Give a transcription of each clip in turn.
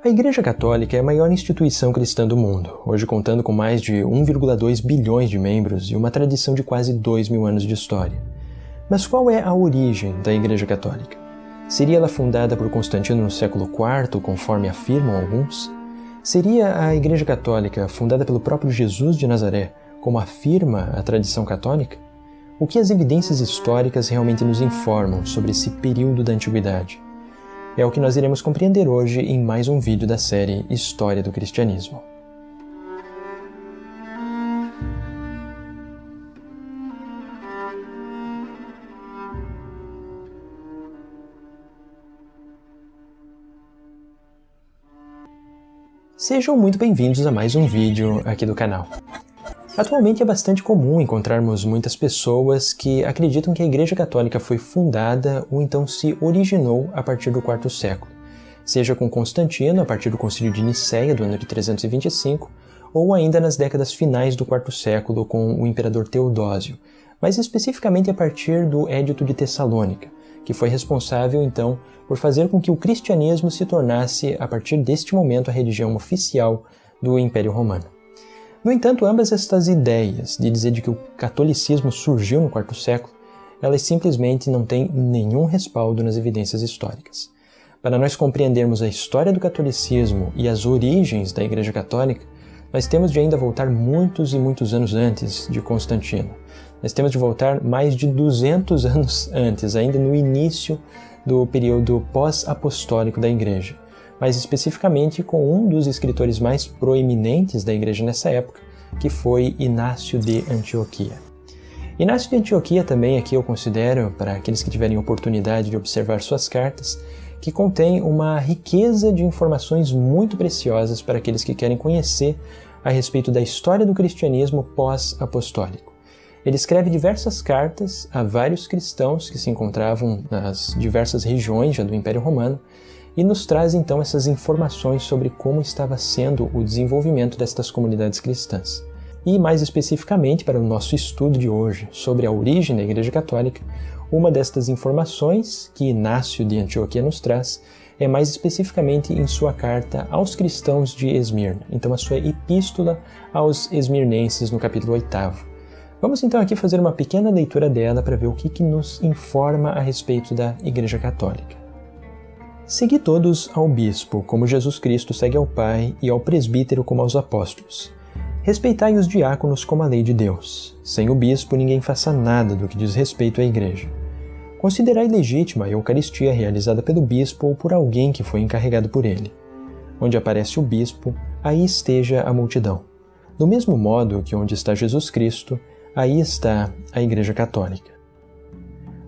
A Igreja Católica é a maior instituição cristã do mundo, hoje contando com mais de 1,2 bilhões de membros e uma tradição de quase 2.000 anos de história. Mas qual é a origem da Igreja Católica? Seria ela fundada por Constantino no século IV, conforme afirmam alguns? Seria a Igreja Católica fundada pelo próprio Jesus de Nazaré, como afirma a tradição católica? O que as evidências históricas realmente nos informam sobre esse período da Antiguidade? É o que nós iremos compreender hoje em mais um vídeo da série História do Cristianismo. Sejam muito bem-vindos a mais um vídeo aqui do canal. Atualmente é bastante comum encontrarmos muitas pessoas que acreditam que a Igreja Católica foi fundada ou então se originou a partir do IV século, seja com Constantino a partir do Concílio de Nicéia do ano de 325, ou ainda nas décadas finais do IV século com o imperador Teodósio, mas especificamente a partir do Édito de Tessalônica, que foi responsável então por fazer com que o cristianismo se tornasse, a partir deste momento, a religião oficial do Império Romano. No entanto, ambas estas ideias de dizer de que o catolicismo surgiu no IV século, elas simplesmente não têm nenhum respaldo nas evidências históricas. Para nós compreendermos a história do catolicismo e as origens da Igreja Católica, nós temos de ainda voltar muitos e muitos anos antes de Constantino. Nós temos de voltar mais de 200 anos antes, ainda no início do período pós-apostólico da Igreja, mais especificamente com um dos escritores mais proeminentes da Igreja nessa época, que foi Inácio de Antioquia. Inácio de Antioquia também aqui eu considero, para aqueles que tiverem oportunidade de observar suas cartas, que contém uma riqueza de informações muito preciosas para aqueles que querem conhecer a respeito da história do cristianismo pós-apostólico. Ele escreve diversas cartas a vários cristãos que se encontravam nas diversas regiões já do Império Romano, e nos traz então essas informações sobre como estava sendo o desenvolvimento destas comunidades cristãs. E mais especificamente para o nosso estudo de hoje sobre a origem da Igreja Católica, uma destas informações que Inácio de Antioquia nos traz é mais especificamente em sua carta aos cristãos de Esmirna, então a sua epístola aos esmirnenses no capítulo 8º. Vamos então aqui fazer uma pequena leitura dela para ver o que nos informa a respeito da Igreja Católica. Segui todos ao bispo, como Jesus Cristo segue ao Pai, e ao presbítero como aos apóstolos. Respeitai os diáconos como a lei de Deus. Sem o bispo ninguém faça nada do que diz respeito à igreja. Considerai legítima a Eucaristia realizada pelo bispo ou por alguém que foi encarregado por ele. Onde aparece o bispo, aí esteja a multidão. Do mesmo modo que onde está Jesus Cristo, aí está a Igreja Católica.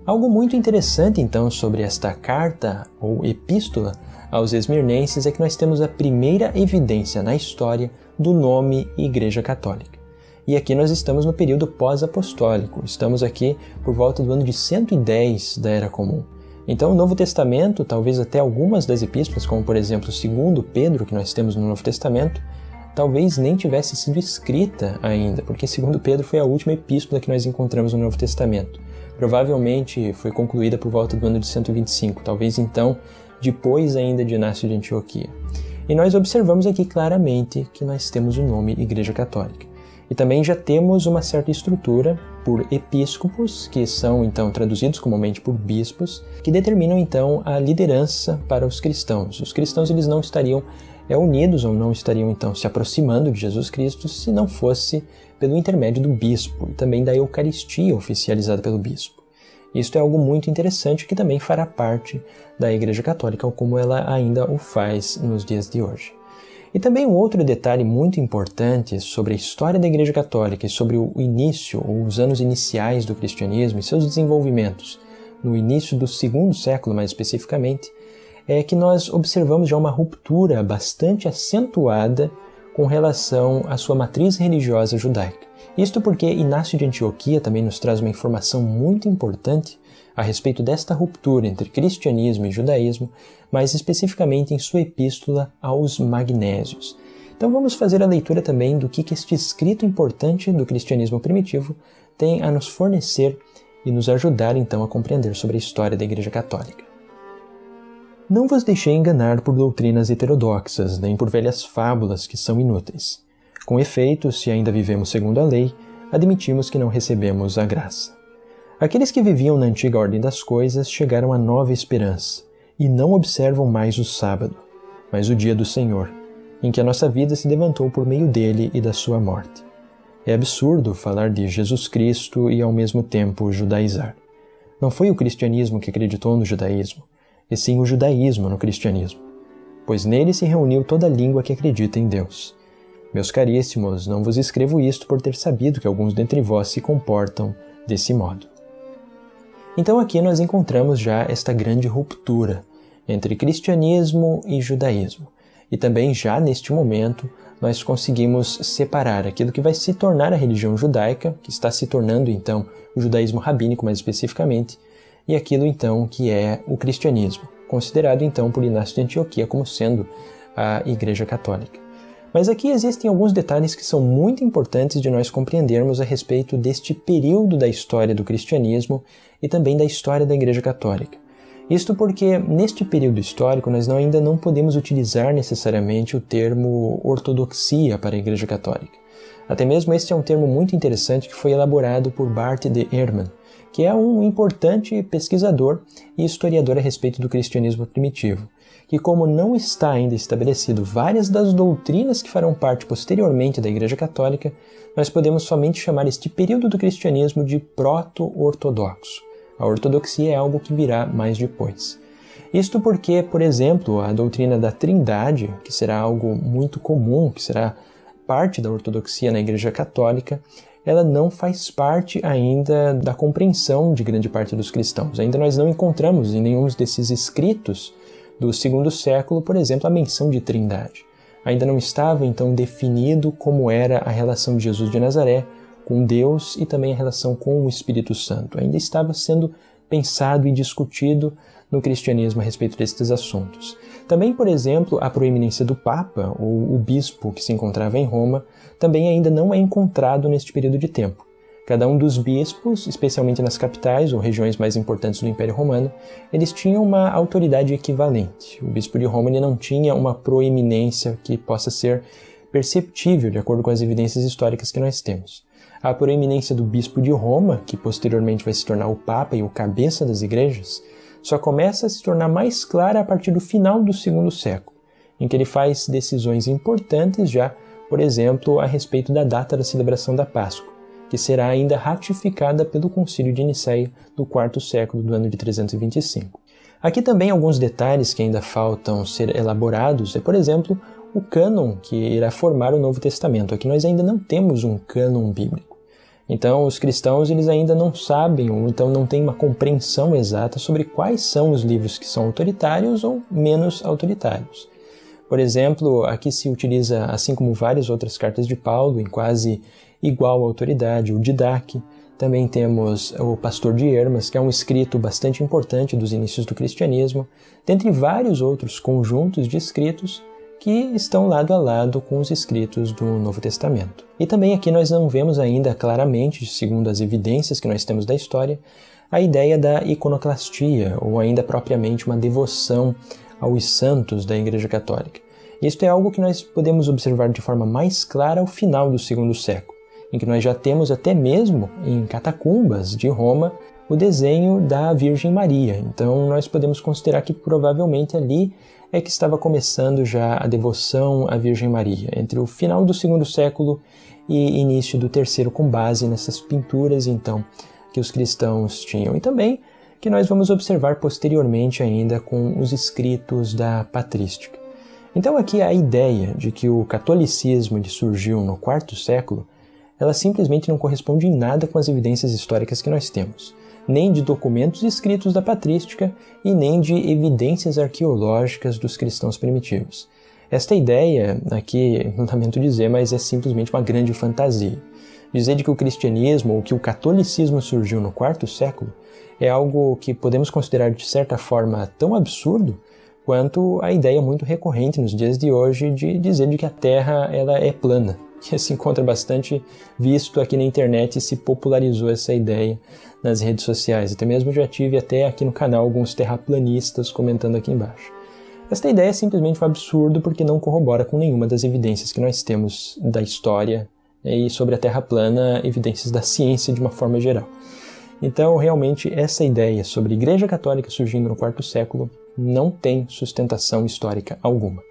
Algo muito interessante, então, sobre esta carta ou epístola aos esmirnenses é que nós temos a primeira evidência na história do nome Igreja Católica. E aqui nós estamos no período pós-apostólico, estamos aqui por volta do ano de 110 da Era Comum. Então o Novo Testamento, talvez até algumas das epístolas, como por exemplo 2 Pedro, que nós temos no Novo Testamento, talvez nem tivesse sido escrita ainda, porque 2 Pedro foi a última epístola que nós encontramos no Novo Testamento. Provavelmente foi concluída por volta do ano de 125, talvez então depois ainda de Inácio de Antioquia. E nós observamos aqui claramente que nós temos o nome Igreja Católica. E também já temos uma certa estrutura por episcopos, que são então traduzidos comumente por bispos, que determinam então a liderança para os cristãos. Os cristãos eles não estariam unidos ou não estariam então se aproximando de Jesus Cristo se não fosse pelo intermédio do bispo e também da Eucaristia oficializada pelo bispo. Isto é algo muito interessante que também fará parte da Igreja Católica, como ela ainda o faz nos dias de hoje. E também um outro detalhe muito importante sobre a história da Igreja Católica e sobre o início, ou os anos iniciais do cristianismo e seus desenvolvimentos, no início do II século mais especificamente, é que nós observamos já uma ruptura bastante acentuada com relação à sua matriz religiosa judaica. Isto porque Inácio de Antioquia também nos traz uma informação muito importante a respeito desta ruptura entre cristianismo e judaísmo, mais especificamente em sua epístola aos Magnésios. Então vamos fazer a leitura também do que este escrito importante do cristianismo primitivo tem a nos fornecer e nos ajudar então a compreender sobre a história da Igreja Católica. Não vos deixei enganar por doutrinas heterodoxas, nem por velhas fábulas que são inúteis. Com efeito, se ainda vivemos segundo a lei, admitimos que não recebemos a graça. Aqueles que viviam na antiga ordem das coisas chegaram à nova esperança, e não observam mais o sábado, mas o dia do Senhor, em que a nossa vida se levantou por meio dele e da sua morte. É absurdo falar de Jesus Cristo e ao mesmo tempo judaizar. Não foi o cristianismo que acreditou no judaísmo, e sim o judaísmo no cristianismo, pois nele se reuniu toda a língua que acredita em Deus. Meus caríssimos, não vos escrevo isto por ter sabido que alguns dentre vós se comportam desse modo. Então aqui nós encontramos já esta grande ruptura entre cristianismo e judaísmo. E também já neste momento nós conseguimos separar aquilo que vai se tornar a religião judaica, que está se tornando então o judaísmo rabínico mais especificamente, e aquilo então que é o cristianismo, considerado então por Inácio de Antioquia como sendo a Igreja Católica. Mas aqui existem alguns detalhes que são muito importantes de nós compreendermos a respeito deste período da história do cristianismo e também da história da Igreja Católica. Isto porque, neste período histórico, nós ainda não podemos utilizar necessariamente o termo ortodoxia para a Igreja Católica. Até mesmo este é um termo muito interessante que foi elaborado por Bart de Ehrman, que é um importante pesquisador e historiador a respeito do cristianismo primitivo, que como não está ainda estabelecido várias das doutrinas que farão parte posteriormente da Igreja Católica, nós podemos somente chamar este período do cristianismo de proto-ortodoxo. A ortodoxia é algo que virá mais depois. Isto porque, por exemplo, a doutrina da Trindade, que será algo muito comum, que será parte da ortodoxia na Igreja Católica, ela não faz parte ainda da compreensão de grande parte dos cristãos. Ainda nós não encontramos em nenhum desses escritos do segundo século, por exemplo, a menção de Trindade. Ainda não estava, então, definido como era a relação de Jesus de Nazaré com Deus e também a relação com o Espírito Santo. Ainda estava sendo pensado e discutido no cristianismo a respeito destes assuntos. Também, por exemplo, a proeminência do Papa, ou o bispo que se encontrava em Roma, também ainda não é encontrado neste período de tempo. Cada um dos bispos, especialmente nas capitais ou regiões mais importantes do Império Romano, eles tinham uma autoridade equivalente. O bispo de Roma ele não tinha uma proeminência que possa ser perceptível de acordo com as evidências históricas que nós temos. A proeminência do bispo de Roma, que posteriormente vai se tornar o Papa e o cabeça das igrejas, só começa a se tornar mais clara a partir do final do segundo século, em que ele faz decisões importantes já, por exemplo, a respeito da data da celebração da Páscoa, que será ainda ratificada pelo Concílio de Nicéia do quarto século do ano de 325. Aqui também alguns detalhes que ainda faltam ser elaborados é, por exemplo, o cânon que irá formar o Novo Testamento. Aqui nós ainda não temos um cânon bíblico. Então os cristãos eles ainda não sabem ou então não têm uma compreensão exata sobre quais são os livros que são autoritários ou menos autoritários. Por exemplo, aqui se utiliza, assim como várias outras cartas de Paulo, em quase igual autoridade, o Didaque. Também temos o Pastor de Hermas, que é um escrito bastante importante dos inícios do cristianismo, dentre vários outros conjuntos de escritos que estão lado a lado com os escritos do Novo Testamento. E também aqui nós não vemos ainda claramente, segundo as evidências que nós temos da história, a ideia da iconoclastia, ou ainda propriamente uma devoção aos santos da Igreja Católica. Isto é algo que nós podemos observar de forma mais clara ao final do segundo século, em que nós já temos até mesmo em catacumbas de Roma o desenho da Virgem Maria. Então nós podemos considerar que provavelmente ali é que estava começando já a devoção à Virgem Maria, entre o final do segundo século e início do terceiro, com base nessas pinturas então que os cristãos tinham. E também que nós vamos observar posteriormente ainda com os escritos da patrística. Então aqui a ideia de que o catolicismo surgiu no quarto século, ela simplesmente não corresponde em nada com as evidências históricas que nós temos, nem de documentos escritos da patrística e nem de evidências arqueológicas dos cristãos primitivos. Esta ideia, aqui, não lamento dizer, mas é simplesmente uma grande fantasia. Dizer de que o cristianismo ou que o catolicismo surgiu no quarto século é algo que podemos considerar de certa forma tão absurdo quanto a ideia muito recorrente nos dias de hoje de dizer de que a Terra ela é plana, que se encontra bastante visto aqui na internet e se popularizou essa ideia nas redes sociais. Até mesmo já tive até aqui no canal alguns terraplanistas comentando aqui embaixo. Esta ideia é simplesmente um absurdo porque não corrobora com nenhuma das evidências que nós temos da história e sobre a Terra plana, evidências da ciência de uma forma geral. Então, realmente, essa ideia sobre a Igreja Católica surgindo no quarto século não tem sustentação histórica alguma.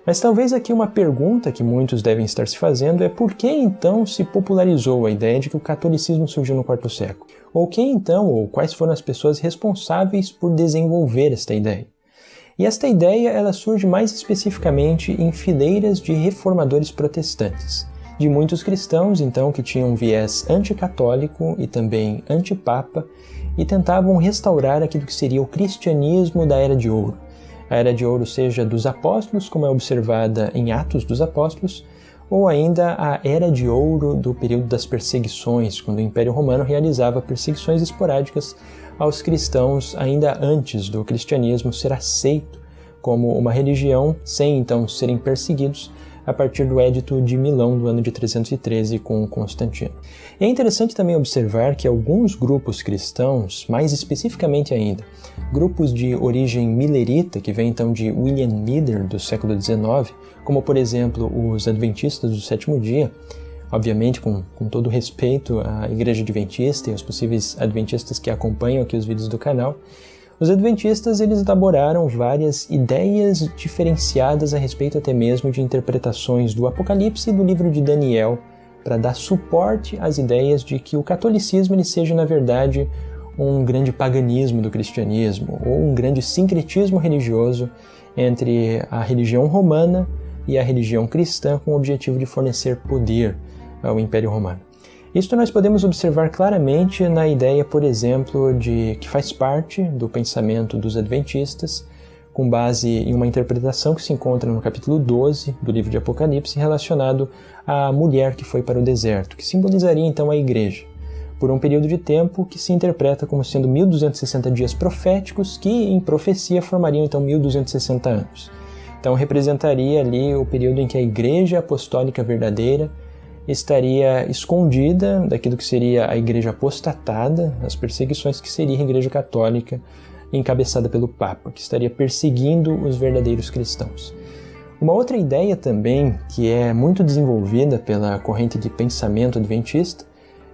Mas talvez aqui uma pergunta que muitos devem estar se fazendo é por que então se popularizou a ideia de que o catolicismo surgiu no quarto século? Ou quem então, ou quais foram as pessoas responsáveis por desenvolver esta ideia? E esta ideia ela surge mais especificamente em fileiras de reformadores protestantes, de muitos cristãos então que tinham um viés anticatólico e também antipapa e tentavam restaurar aquilo que seria o cristianismo da Era de Ouro. A Era de Ouro seja dos apóstolos, como é observada em Atos dos Apóstolos, ou ainda a Era de Ouro do período das perseguições, quando o Império Romano realizava perseguições esporádicas aos cristãos ainda antes do cristianismo ser aceito como uma religião, sem então serem perseguidos, a partir do Édito de Milão do ano de 313 com Constantino. E é interessante também observar que alguns grupos cristãos, mais especificamente ainda, grupos de origem milerita, que vem então de William Miller do século XIX, como por exemplo os Adventistas do Sétimo Dia, obviamente com todo respeito à Igreja Adventista e aos possíveis Adventistas que acompanham aqui os vídeos do canal, os Adventistas eles elaboraram várias ideias diferenciadas a respeito até mesmo de interpretações do Apocalipse e do livro de Daniel, para dar suporte às ideias de que o catolicismo ele seja, na verdade, um grande paganismo do cristianismo, ou um grande sincretismo religioso entre a religião romana e a religião cristã, com o objetivo de fornecer poder ao Império Romano. Isto nós podemos observar claramente na ideia, por exemplo, de que faz parte do pensamento dos adventistas, com base em uma interpretação que se encontra no capítulo 12 do livro de Apocalipse, relacionado à mulher que foi para o deserto, que simbolizaria então a igreja, por um período de tempo que se interpreta como sendo 1260 dias proféticos, que em profecia formariam então 1260 anos. Então representaria ali o período em que a igreja apostólica verdadeira estaria escondida daquilo que seria a igreja apostatada, as perseguições que seria a igreja católica encabeçada pelo Papa, que estaria perseguindo os verdadeiros cristãos. Uma outra ideia também que é muito desenvolvida pela corrente de pensamento adventista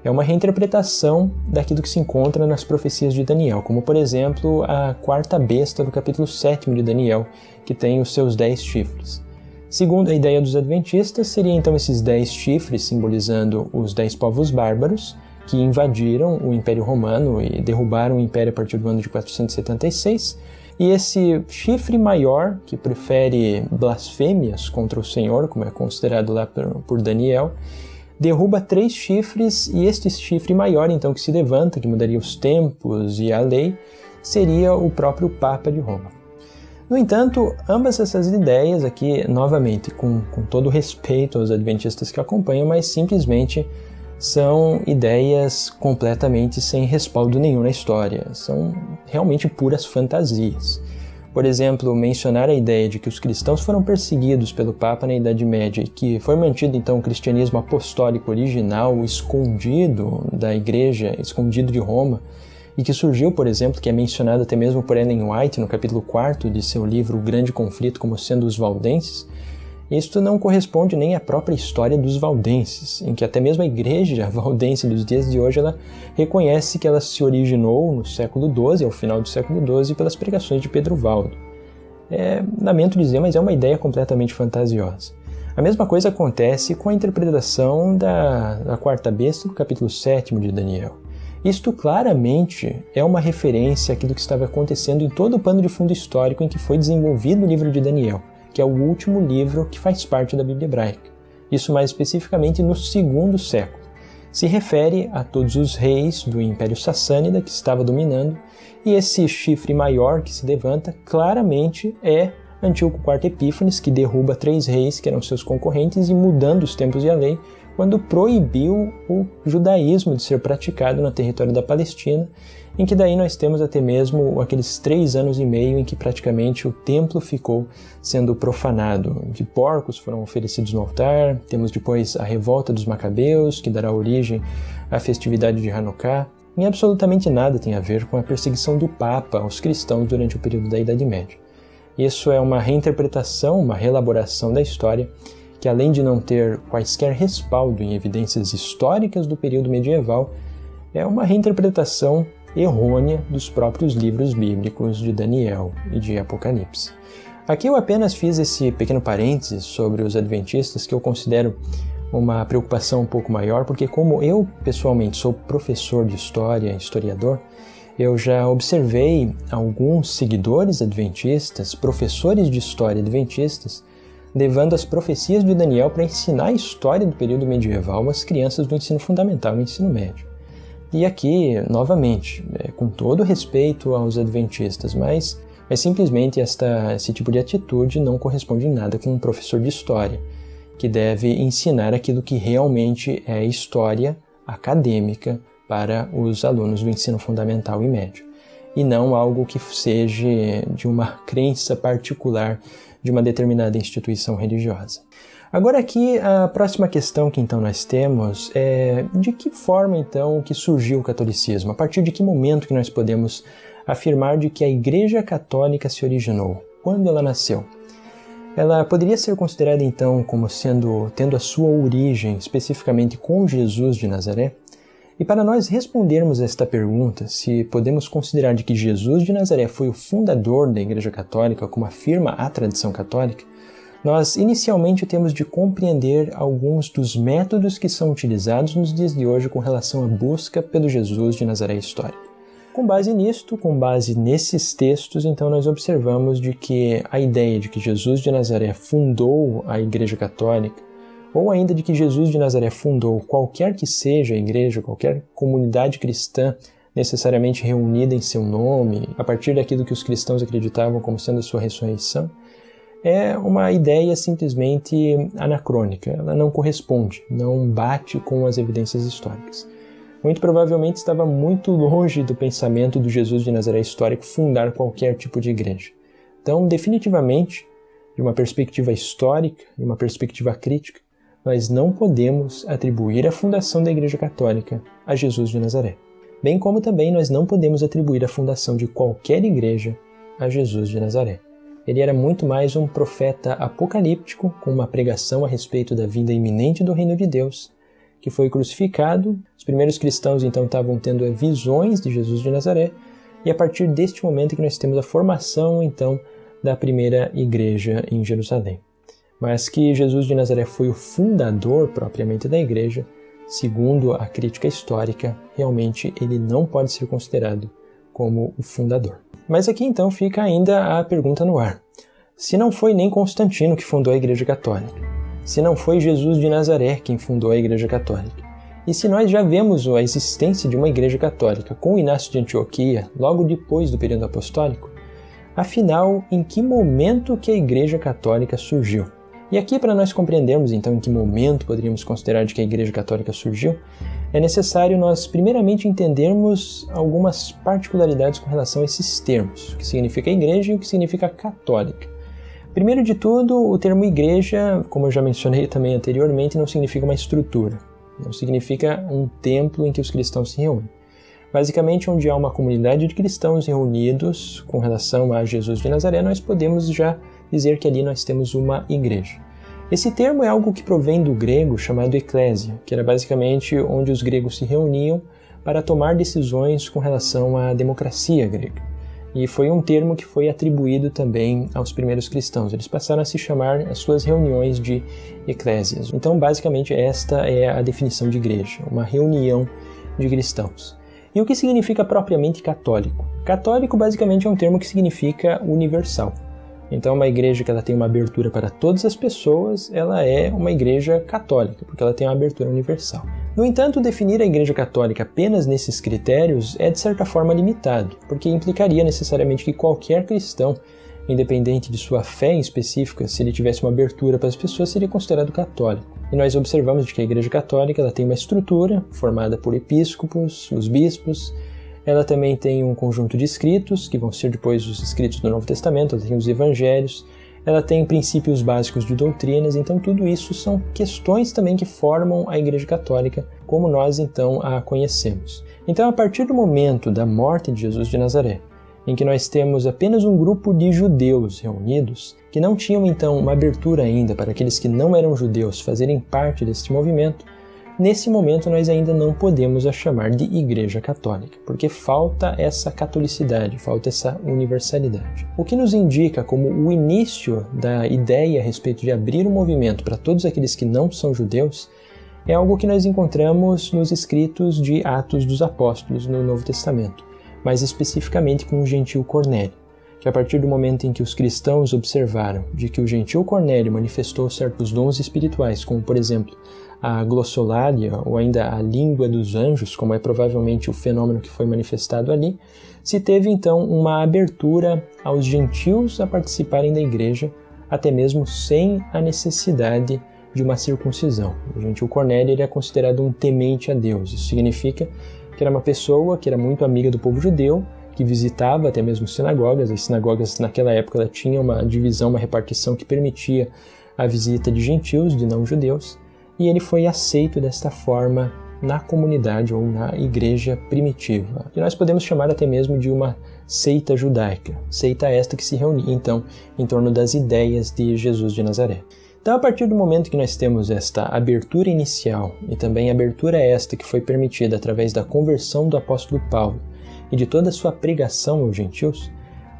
é uma reinterpretação daquilo que se encontra nas profecias de Daniel, como por exemplo a quarta besta do capítulo 7 de Daniel, que tem os seus 10 chifres. Segundo a ideia dos adventistas, seriam então esses 10 chifres simbolizando os 10 povos bárbaros que invadiram o Império Romano e derrubaram o Império a partir do ano de 476, e esse chifre maior, que prefere blasfêmias contra o Senhor, como é considerado lá por Daniel, derruba 3 chifres, e este chifre maior, então, que se levanta, que mudaria os tempos e a lei, seria o próprio Papa de Roma. No entanto, ambas essas ideias aqui, novamente, com todo respeito aos adventistas que acompanham, mas simplesmente são ideias completamente sem respaldo nenhum na história. São realmente puras fantasias. Por exemplo, mencionar a ideia de que os cristãos foram perseguidos pelo Papa na Idade Média e que foi mantido então o cristianismo apostólico original escondido da Igreja, escondido de Roma, e que surgiu, por exemplo, que é mencionado até mesmo por Ellen White no capítulo 4 de seu livro O Grande Conflito como sendo os valdenses, isto não corresponde nem à própria história dos valdenses, em que até mesmo a igreja valdense dos dias de hoje ela reconhece que ela se originou no século XII, ao final do século XII, pelas pregações de Pedro Valdo. Lamento dizer, mas é uma ideia completamente fantasiosa. A mesma coisa acontece com a interpretação da quarta besta do capítulo 7 de Daniel. Isto claramente é uma referência àquilo que estava acontecendo em todo o pano de fundo histórico em que foi desenvolvido o livro de Daniel, que é o último livro que faz parte da Bíblia hebraica. Isso mais especificamente no segundo século. Se refere a todos os reis do Império Sassânida que estava dominando, e esse chifre maior que se levanta claramente é Antíoco IV Epífanes, que derruba 3 reis que eram seus concorrentes e mudando os tempos e a lei, quando proibiu o judaísmo de ser praticado no território da Palestina em que daí nós temos até mesmo aqueles 3 anos e meio em que praticamente o templo ficou sendo profanado, em que porcos foram oferecidos no altar, temos depois a revolta dos Macabeus, que dará origem à festividade de Hanukkah, e absolutamente nada tem a ver com a perseguição do Papa aos cristãos durante o período da Idade Média. Isso é uma reinterpretação, uma reelaboração da história, que além de não ter quaisquer respaldo em evidências históricas do período medieval, é uma reinterpretação errônea dos próprios livros bíblicos de Daniel e de Apocalipse. Aqui eu apenas fiz esse pequeno parênteses sobre os adventistas, que eu considero uma preocupação um pouco maior, porque como eu pessoalmente sou professor de história, historiador, eu já observei alguns seguidores adventistas, professores de história adventistas, levando as profecias de Daniel para ensinar a história do período medieval às crianças do ensino fundamental e ensino médio. E aqui, novamente, com todo respeito aos adventistas, mas simplesmente esse tipo de atitude não corresponde em nada com um professor de história, que deve ensinar aquilo que realmente é história acadêmica para os alunos do ensino fundamental e médio, e não algo que seja de uma crença particular de uma determinada instituição religiosa. Agora aqui, a próxima questão que então nós temos é de que forma então que surgiu o catolicismo? A partir de que momento que nós podemos afirmar de que a Igreja Católica se originou? Quando ela nasceu? Ela poderia ser considerada então como tendo a sua origem especificamente com Jesus de Nazaré? E para nós respondermos esta pergunta, se podemos considerar de que Jesus de Nazaré foi o fundador da Igreja Católica, como afirma a tradição católica, nós inicialmente temos de compreender alguns dos métodos que são utilizados nos dias de hoje com relação à busca pelo Jesus de Nazaré histórico. Com base nisto, com base nesses textos, então nós observamos de que a ideia de que Jesus de Nazaré fundou a Igreja Católica, ou ainda de que Jesus de Nazaré fundou qualquer que seja a igreja, qualquer comunidade cristã necessariamente reunida em seu nome, a partir daquilo que os cristãos acreditavam como sendo a sua ressurreição, é uma ideia simplesmente anacrônica. Ela não corresponde, não bate com as evidências históricas. Muito provavelmente estava muito longe do pensamento do Jesus de Nazaré histórico fundar qualquer tipo de igreja. Então, definitivamente, de uma perspectiva histórica e uma perspectiva crítica, nós não podemos atribuir a fundação da Igreja Católica a Jesus de Nazaré. Bem como também nós não podemos atribuir a fundação de qualquer igreja a Jesus de Nazaré. Ele era muito mais um profeta apocalíptico, com uma pregação a respeito da vinda iminente do reino de Deus, que foi crucificado. Os primeiros cristãos então estavam tendo visões de Jesus de Nazaré, e a partir deste momento que nós temos a formação então da primeira igreja em Jerusalém. Mas que Jesus de Nazaré foi o fundador propriamente da igreja, segundo a crítica histórica, realmente ele não pode ser considerado como o fundador. Mas aqui então fica ainda a pergunta no ar. Se não foi nem Constantino que fundou a Igreja Católica, se não foi Jesus de Nazaré quem fundou a Igreja Católica, e se nós já vemos a existência de uma Igreja Católica com Inácio de Antioquia logo depois do período apostólico, afinal, em que momento que a Igreja Católica surgiu? E aqui, para nós compreendermos então em que momento poderíamos considerar de que a Igreja Católica surgiu, é necessário nós primeiramente entendermos algumas particularidades com relação a esses termos, o que significa igreja e o que significa católica. Primeiro de tudo, o termo igreja, como eu já mencionei também anteriormente, não significa uma estrutura, não significa um templo em que os cristãos se reúnem. Basicamente, onde há uma comunidade de cristãos reunidos com relação a Jesus de Nazaré, nós podemos já dizer que ali nós temos uma igreja. Esse termo é algo que provém do grego chamado eclésia, que era basicamente onde os gregos se reuniam para tomar decisões com relação à democracia grega. E foi um termo que foi atribuído também aos primeiros cristãos. Eles passaram a se chamar as suas reuniões de eclésias. Então, basicamente, esta é a definição de igreja, uma reunião de cristãos. E o que significa propriamente católico? Católico, basicamente, é um termo que significa universal. Então, uma igreja que ela tem uma abertura para todas as pessoas, ela é uma igreja católica, porque ela tem uma abertura universal. No entanto, definir a igreja católica apenas nesses critérios é de certa forma limitado, porque implicaria necessariamente que qualquer cristão, independente de sua fé em específica, se ele tivesse uma abertura para as pessoas, seria considerado católico. E nós observamos que a igreja católica ela tem uma estrutura formada por episcopos, os bispos, Ela também tem um conjunto de escritos, que vão ser depois os escritos do Novo Testamento, ela tem os evangelhos, ela tem princípios básicos de doutrinas, então tudo isso são questões também que formam a Igreja Católica, como nós então a conhecemos. Então, a partir do momento da morte de Jesus de Nazaré, em que nós temos apenas um grupo de judeus reunidos, que não tinham então uma abertura ainda para aqueles que não eram judeus fazerem parte deste movimento, nesse momento nós ainda não podemos a chamar de Igreja Católica, porque falta essa catolicidade, falta essa universalidade. O que nos indica como o início da ideia a respeito de abrir um movimento para todos aqueles que não são judeus é algo que nós encontramos nos escritos de Atos dos Apóstolos no Novo Testamento, mais especificamente com o gentil Cornélio, que a partir do momento em que os cristãos observaram de que o gentil Cornélio manifestou certos dons espirituais, como por exemplo a glossolalia ou ainda a língua dos anjos, como é provavelmente o fenômeno que foi manifestado ali, se teve então uma abertura aos gentios a participarem da igreja, até mesmo sem a necessidade de uma circuncisão. O gentil Cornélio ele é considerado um temente a Deus. Isso significa que era uma pessoa que era muito amiga do povo judeu, que visitava até mesmo sinagogas. As sinagogas naquela época ela tinha uma divisão, uma repartição que permitia a visita de gentios, de não-judeus, e ele foi aceito desta forma na comunidade ou na igreja primitiva, que nós podemos chamar até mesmo de uma seita judaica, seita esta que se reunia então em torno das ideias de Jesus de Nazaré. Então, a partir do momento que nós temos esta abertura inicial e também a abertura esta que foi permitida através da conversão do apóstolo Paulo e de toda a sua pregação aos gentios,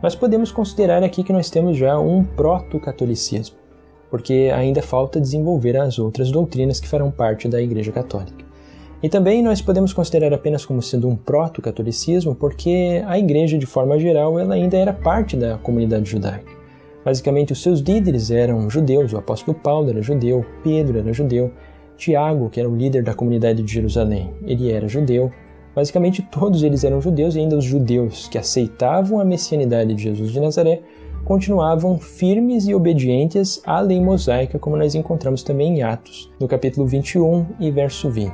nós podemos considerar aqui que nós temos já um proto-catolicismo, porque ainda falta desenvolver as outras doutrinas que farão parte da Igreja Católica. E também nós podemos considerar apenas como sendo um proto-catolicismo porque a Igreja, de forma geral, ela ainda era parte da comunidade judaica. Basicamente, os seus líderes eram judeus, o apóstolo Paulo era judeu, Pedro era judeu, Tiago, que era o líder da comunidade de Jerusalém, ele era judeu. Basicamente, todos eles eram judeus e ainda os judeus que aceitavam a messianidade de Jesus de Nazaré continuavam firmes e obedientes à lei mosaica, como nós encontramos também em Atos, no capítulo 21 e verso 20.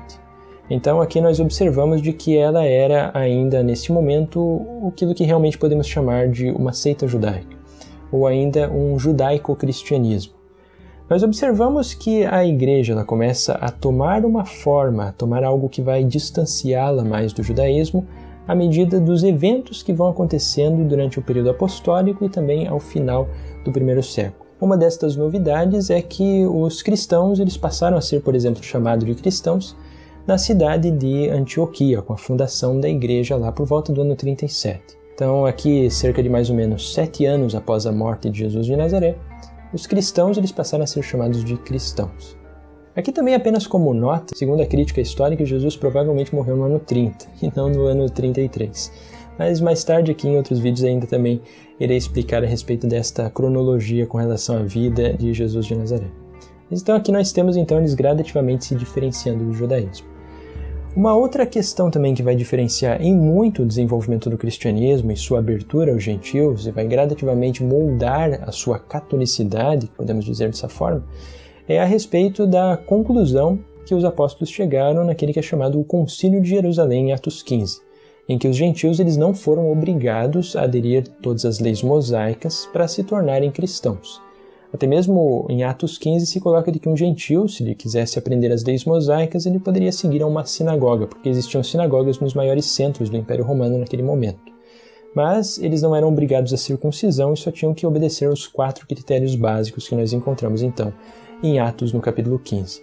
Então aqui nós observamos de que ela era ainda, nesse momento, aquilo que realmente podemos chamar de uma seita judaica, ou ainda um judaico-cristianismo. Nós observamos que a igreja ela começa a tomar uma forma, a tomar algo que vai distanciá-la mais do judaísmo, à medida dos eventos que vão acontecendo durante o período apostólico e também ao final do primeiro século. Uma destas novidades é que os cristãos eles passaram a ser, por exemplo, chamados de cristãos na cidade de Antioquia, com a fundação da igreja lá por volta do ano 37. Então, aqui, cerca de mais ou menos 7 anos após a morte de Jesus de Nazaré, os cristãos eles passaram a ser chamados de cristãos. Aqui também apenas como nota, segundo a crítica histórica, Jesus provavelmente morreu no ano 30 e não no ano 33. Mas mais tarde aqui em outros vídeos ainda também irei explicar a respeito desta cronologia com relação à vida de Jesus de Nazaré. Então aqui nós temos então eles gradativamente se diferenciando do judaísmo. Uma outra questão também que vai diferenciar em muito o desenvolvimento do cristianismo e sua abertura aos gentios e vai gradativamente moldar a sua catolicidade, podemos dizer dessa forma, é a respeito da conclusão que os apóstolos chegaram naquele que é chamado o Concílio de Jerusalém, em Atos 15, em que os gentios eles não foram obrigados a aderir a todas as leis mosaicas para se tornarem cristãos. Até mesmo em Atos 15 se coloca de que um gentio, se ele quisesse aprender as leis mosaicas, ele poderia seguir a uma sinagoga, porque existiam sinagogas nos maiores centros do Império Romano naquele momento. Mas eles não eram obrigados à circuncisão e só tinham que obedecer aos 4 critérios básicos que nós encontramos então em Atos no capítulo 15.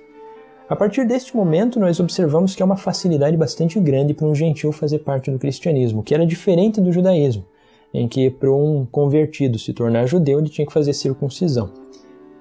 A partir deste momento, nós observamos que há uma facilidade bastante grande para um gentio fazer parte do cristianismo, que era diferente do judaísmo, em que para um convertido se tornar judeu, ele tinha que fazer circuncisão.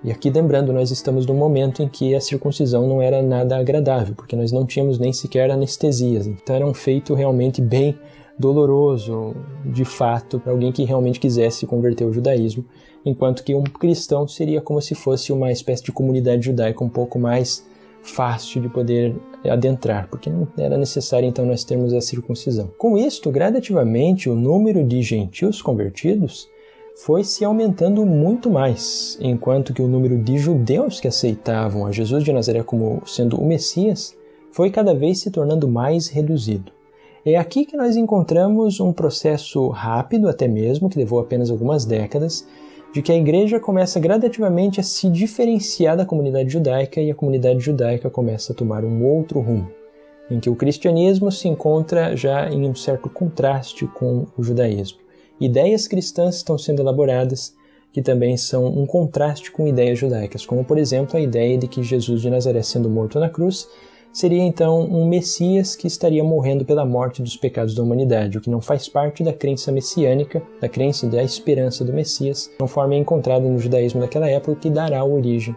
E aqui, lembrando, nós estamos num momento em que a circuncisão não era nada agradável, porque nós não tínhamos nem sequer anestesias, então era um feito realmente bem doloroso, de fato, para alguém que realmente quisesse converter ao judaísmo, enquanto que um cristão seria como se fosse uma espécie de comunidade judaica um pouco mais fácil de poder adentrar, porque não era necessário então nós termos a circuncisão. Com isto, gradativamente, o número de gentios convertidos foi se aumentando muito mais, enquanto que o número de judeus que aceitavam a Jesus de Nazaré como sendo o Messias foi cada vez se tornando mais reduzido. É aqui que nós encontramos um processo rápido até mesmo, que levou apenas algumas décadas, de que a igreja começa gradativamente a se diferenciar da comunidade judaica e a comunidade judaica começa a tomar um outro rumo, em que o cristianismo se encontra já em um certo contraste com o judaísmo. Ideias cristãs estão sendo elaboradas que também são um contraste com ideias judaicas, como por exemplo a ideia de que Jesus de Nazaré sendo morto na cruz seria então um Messias que estaria morrendo pela morte dos pecados da humanidade, o que não faz parte da crença messiânica, da crença da esperança do Messias, conforme é encontrado no judaísmo daquela época, que dará origem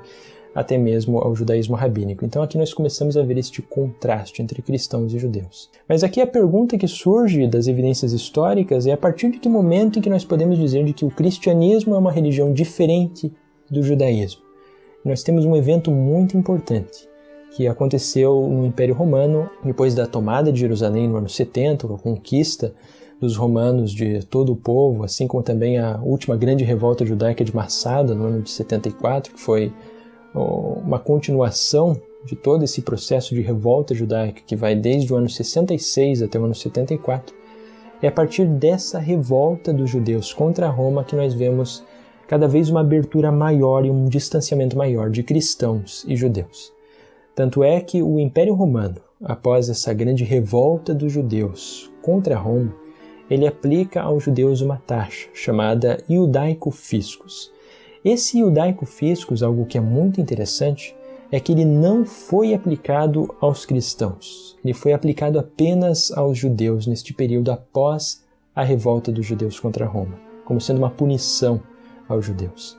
até mesmo ao judaísmo rabínico. Então aqui nós começamos a ver este contraste entre cristãos e judeus. Mas aqui a pergunta que surge das evidências históricas é a partir de que momento em que nós podemos dizer de que o cristianismo é uma religião diferente do judaísmo. Nós temos um evento muito importante, que aconteceu no Império Romano, depois da tomada de Jerusalém no ano 70, com a conquista dos romanos de todo o povo, assim como também a última grande revolta judaica de Massada, no ano de 74, que foi uma continuação de todo esse processo de revolta judaica, que vai desde o ano 66 até o ano 74. É a partir dessa revolta dos judeus contra Roma que nós vemos cada vez uma abertura maior e um distanciamento maior de cristãos e judeus. Tanto é que o Império Romano, após essa grande revolta dos judeus contra Roma, ele aplica aos judeus uma taxa chamada iudaico fiscus. Esse iudaico fiscus, algo que é muito interessante, é que ele não foi aplicado aos cristãos. Ele foi aplicado apenas aos judeus neste período após a revolta dos judeus contra Roma, como sendo uma punição aos judeus.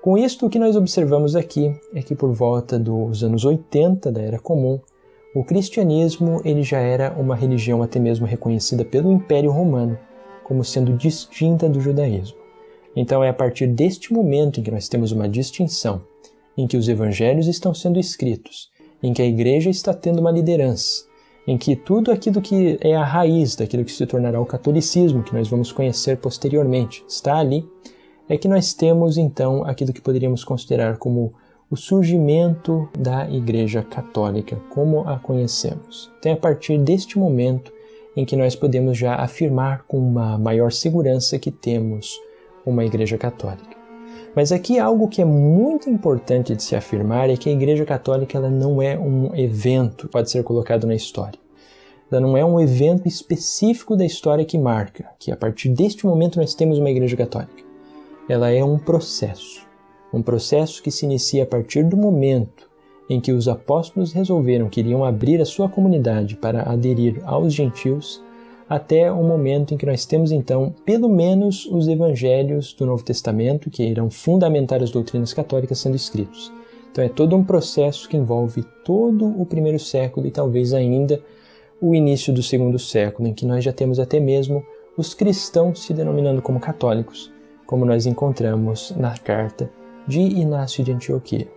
Com isto, o que nós observamos aqui é que por volta dos anos 80 da Era Comum, o cristianismo ele já era uma religião até mesmo reconhecida pelo Império Romano como sendo distinta do judaísmo. Então é a partir deste momento em que nós temos uma distinção, em que os evangelhos estão sendo escritos, em que a igreja está tendo uma liderança, em que tudo aquilo que é a raiz daquilo que se tornará o catolicismo, que nós vamos conhecer posteriormente, está ali, é que nós temos então aquilo que poderíamos considerar como o surgimento da Igreja Católica, como a conhecemos. Então é a partir deste momento em que nós podemos já afirmar com uma maior segurança que temos uma Igreja Católica. Mas aqui algo que é muito importante de se afirmar é que a Igreja Católica ela não é um evento que pode ser colocado na história. Ela não é um evento específico da história que marca, que a partir deste momento nós temos uma Igreja Católica. Ela é um processo que se inicia a partir do momento em que os apóstolos resolveram que iriam abrir a sua comunidade para aderir aos gentios, até o momento em que nós temos então pelo menos os evangelhos do Novo Testamento, que irão fundamentar as doutrinas católicas, sendo escritos. Então é todo um processo que envolve todo o primeiro século e talvez ainda o início do segundo século, em que nós já temos até mesmo os cristãos se denominando como católicos, como nós encontramos na carta de Inácio de Antioquia.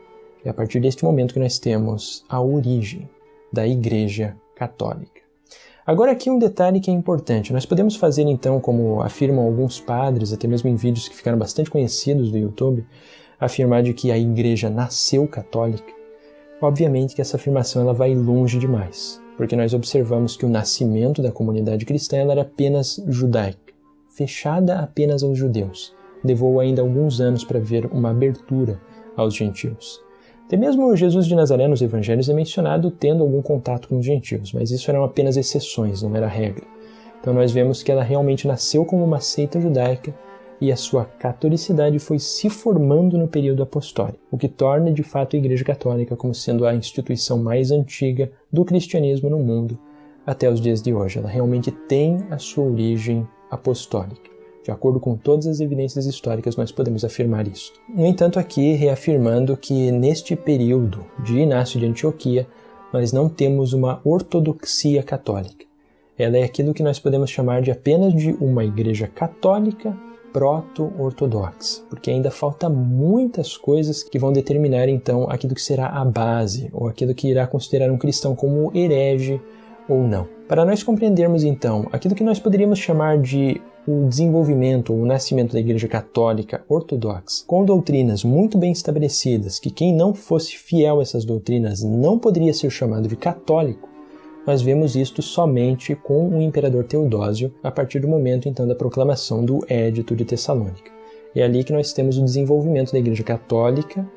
É a partir deste momento que nós temos a origem da Igreja Católica. Agora aqui um detalhe que é importante. Nós podemos fazer então, como afirmam alguns padres, até mesmo em vídeos que ficaram bastante conhecidos do YouTube, afirmar de que a Igreja nasceu católica. Obviamente que essa afirmação ela vai longe demais, porque nós observamos que o nascimento da comunidade cristã ela era apenas judaica, fechada apenas aos judeus. Levou ainda alguns anos para ver uma abertura aos gentios. Até mesmo Jesus de Nazaré nos evangelhos é mencionado tendo algum contato com os gentios, mas isso eram apenas exceções, não era regra. Então nós vemos que ela realmente nasceu como uma seita judaica e a sua catolicidade foi se formando no período apostólico, o que torna de fato a Igreja Católica como sendo a instituição mais antiga do cristianismo no mundo até os dias de hoje. Ela realmente tem a sua origem apostólica. De acordo com todas as evidências históricas, nós podemos afirmar isso. No entanto, aqui reafirmando que neste período de Inácio de Antioquia, nós não temos uma ortodoxia católica. Ela é aquilo que nós podemos chamar de apenas de uma igreja católica proto-ortodoxa, porque ainda falta muitas coisas que vão determinar então aquilo que será a base, ou aquilo que irá considerar um cristão como herege ou não. Para nós compreendermos então aquilo que nós poderíamos chamar de o desenvolvimento ou o nascimento da Igreja Católica Ortodoxa, com doutrinas muito bem estabelecidas, que quem não fosse fiel a essas doutrinas não poderia ser chamado de católico, nós vemos isto somente com o imperador Teodósio, a partir do momento então da proclamação do Édito de Tessalônica. É ali que nós temos o desenvolvimento da Igreja Católica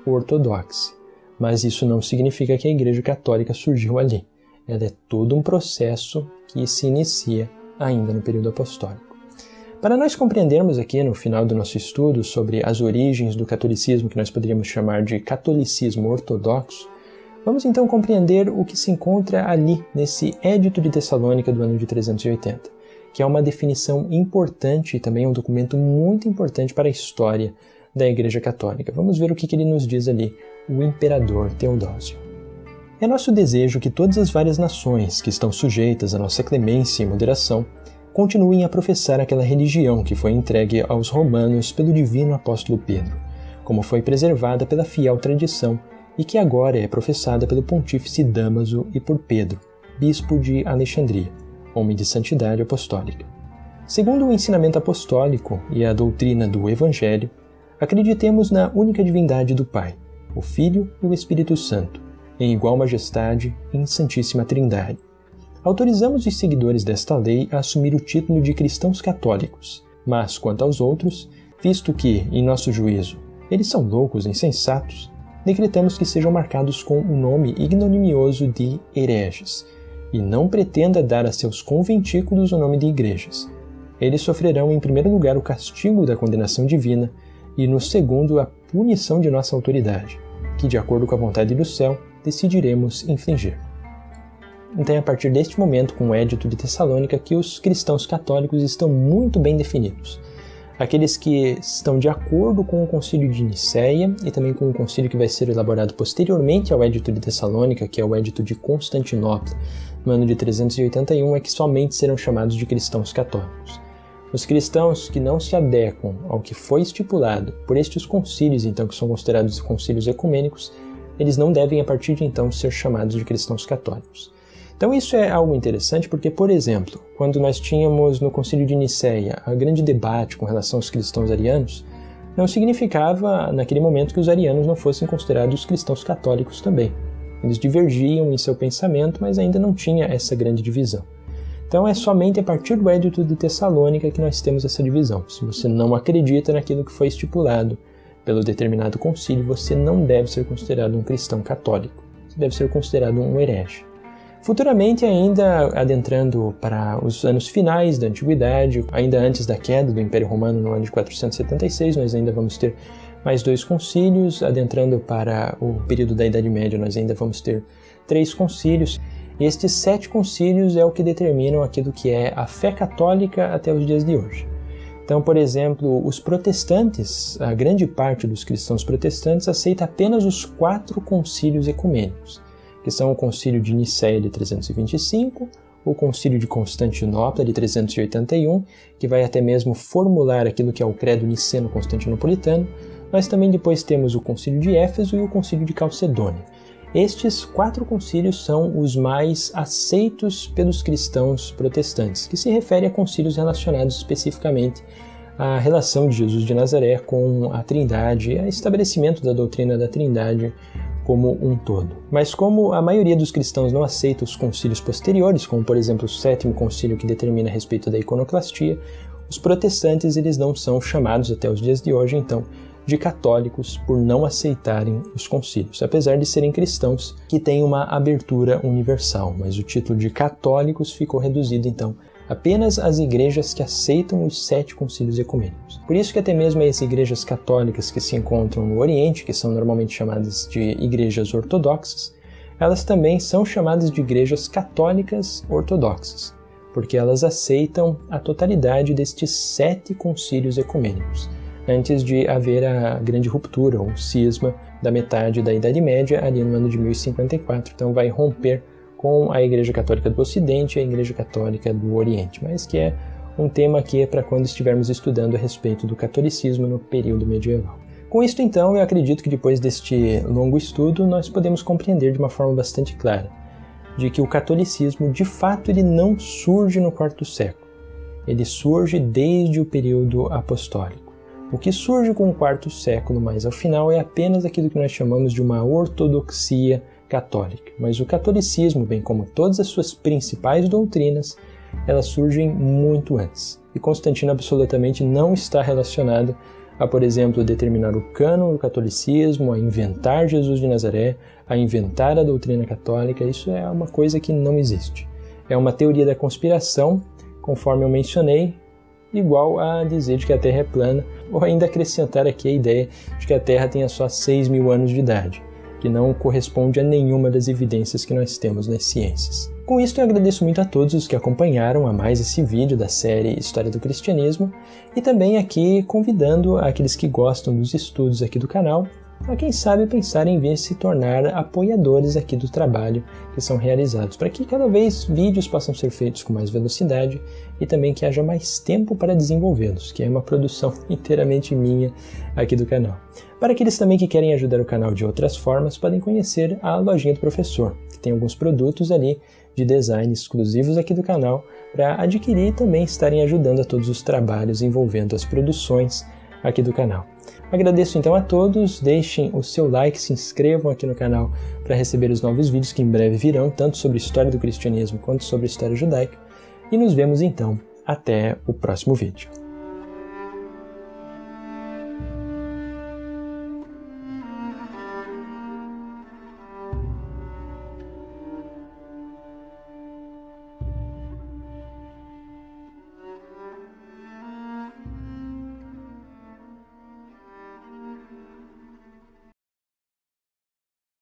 Ortodoxa. Mas isso não significa que a Igreja Católica surgiu ali. Ela é todo um processo que se inicia ainda no período apostólico. Para nós compreendermos aqui no final do nosso estudo sobre as origens do catolicismo, que nós poderíamos chamar de catolicismo ortodoxo, vamos então compreender o que se encontra ali nesse Édito de Tessalônica do ano de 380, que é uma definição importante e também um documento muito importante para a história da Igreja Católica. Vamos ver o que ele nos diz ali, o imperador Teodósio. É nosso desejo que todas as várias nações que estão sujeitas à nossa clemência e moderação continuem a professar aquela religião que foi entregue aos romanos pelo divino apóstolo Pedro, como foi preservada pela fiel tradição e que agora é professada pelo pontífice Dámaso e por Pedro, bispo de Alexandria, homem de santidade apostólica. Segundo o ensinamento apostólico e a doutrina do Evangelho, acreditemos na única divindade do Pai, o Filho e o Espírito Santo, em igual majestade e em Santíssima Trindade. Autorizamos os seguidores desta lei a assumir o título de cristãos católicos, mas, quanto aos outros, visto que, em nosso juízo, eles são loucos e insensatos, decretamos que sejam marcados com o nome ignominioso de hereges, e não pretenda dar a seus conventículos o nome de igrejas. Eles sofrerão, em primeiro lugar, o castigo da condenação divina, e, no segundo, a punição de nossa autoridade, que, de acordo com a vontade do céu, decidiremos infligir. Então é a partir deste momento, com o Édito de Tessalônica, que os cristãos católicos estão muito bem definidos. Aqueles que estão de acordo com o Concílio de Nicéia e também com o concílio que vai ser elaborado posteriormente ao Édito de Tessalônica, que é o Édito de Constantinopla, no ano de 381, é que somente serão chamados de cristãos católicos. Os cristãos que não se adequam ao que foi estipulado por estes concílios, então, que são considerados concílios ecumênicos, eles não devem, a partir de então, ser chamados de cristãos católicos. Então isso é algo interessante porque, por exemplo, quando nós tínhamos no Concílio de Nicéia a grande debate com relação aos cristãos arianos, não significava naquele momento que os arianos não fossem considerados cristãos católicos também. Eles divergiam em seu pensamento, mas ainda não tinha essa grande divisão. Então é somente a partir do Édito de Tessalônica que nós temos essa divisão. Se você não acredita naquilo que foi estipulado pelo determinado concílio, você não deve ser considerado um cristão católico. Você deve ser considerado um herege. Futuramente, ainda adentrando para os anos finais da Antiguidade, ainda antes da queda do Império Romano no ano de 476, nós ainda vamos ter mais 2 concílios. Adentrando para o período da Idade Média, nós ainda vamos ter 3 concílios. E estes 7 concílios é o que determinam aquilo que é a fé católica até os dias de hoje. Então, por exemplo, os protestantes, a grande parte dos cristãos protestantes aceita apenas os 4 concílios ecumênicos, que são o Concílio de Nicéia de 325, o Concílio de Constantinopla de 381, que vai até mesmo formular aquilo que é o Credo Niceno-Constantinopolitano. Nós também depois temos o Concílio de Éfeso e o Concílio de Calcedônia. Estes 4 concílios são os mais aceitos pelos cristãos protestantes, que se refere a concílios relacionados especificamente à relação de Jesus de Nazaré com a Trindade e ao estabelecimento da doutrina da Trindade como um todo. Mas como a maioria dos cristãos não aceita os concílios posteriores, como por exemplo o 7º concílio que determina a respeito da iconoclastia, os protestantes eles não são chamados até os dias de hoje, então, de católicos por não aceitarem os concílios, apesar de serem cristãos que têm uma abertura universal, mas o título de católicos ficou reduzido então apenas às igrejas que aceitam os 7 concílios ecumênicos. Por isso que até mesmo as igrejas católicas que se encontram no Oriente, que são normalmente chamadas de igrejas ortodoxas, elas também são chamadas de igrejas católicas ortodoxas, porque elas aceitam a totalidade destes 7 concílios ecumênicos, antes de haver a grande ruptura, ou cisma da metade da Idade Média, ali no ano de 1054. Então vai romper com a Igreja Católica do Ocidente e a Igreja Católica do Oriente, mas que é um tema que é para quando estivermos estudando a respeito do catolicismo no período medieval. Com isto, então, eu acredito que depois deste longo estudo, nós podemos compreender de uma forma bastante clara de que o catolicismo, de fato, ele não surge no 4º século. Ele surge desde o período apostólico. O que surge com o 4º século, mas ao final, é apenas aquilo que nós chamamos de uma ortodoxia católica, mas o catolicismo, bem como todas as suas principais doutrinas, elas surgem muito antes. E Constantino absolutamente não está relacionado a, por exemplo, determinar o cânon do catolicismo, a inventar Jesus de Nazaré, a inventar a doutrina católica. Isso é uma coisa que não existe. É uma teoria da conspiração, conforme eu mencionei, igual a dizer de que a Terra é plana, ou ainda acrescentar aqui a ideia de que a Terra tenha só 6.000 anos de idade, que não corresponde a nenhuma das evidências que nós temos nas ciências. Com isso, eu agradeço muito a todos os que acompanharam a mais esse vídeo da série História do Cristianismo e também aqui convidando aqueles que gostam dos estudos aqui do canal a quem sabe pensar em vir se tornar apoiadores aqui do trabalho que são realizados, para que cada vez vídeos possam ser feitos com mais velocidade e também que haja mais tempo para desenvolvê-los, que é uma produção inteiramente minha aqui do canal. Para aqueles também que querem ajudar o canal de outras formas, podem conhecer a lojinha do professor, que tem alguns produtos ali de design exclusivos aqui do canal para adquirir e também estarem ajudando a todos os trabalhos envolvendo as produções aqui do canal. Agradeço então a todos, deixem o seu like, se inscrevam aqui no canal para receber os novos vídeos que em breve virão, tanto sobre história do cristianismo quanto sobre história judaica, e nos vemos então até o próximo vídeo.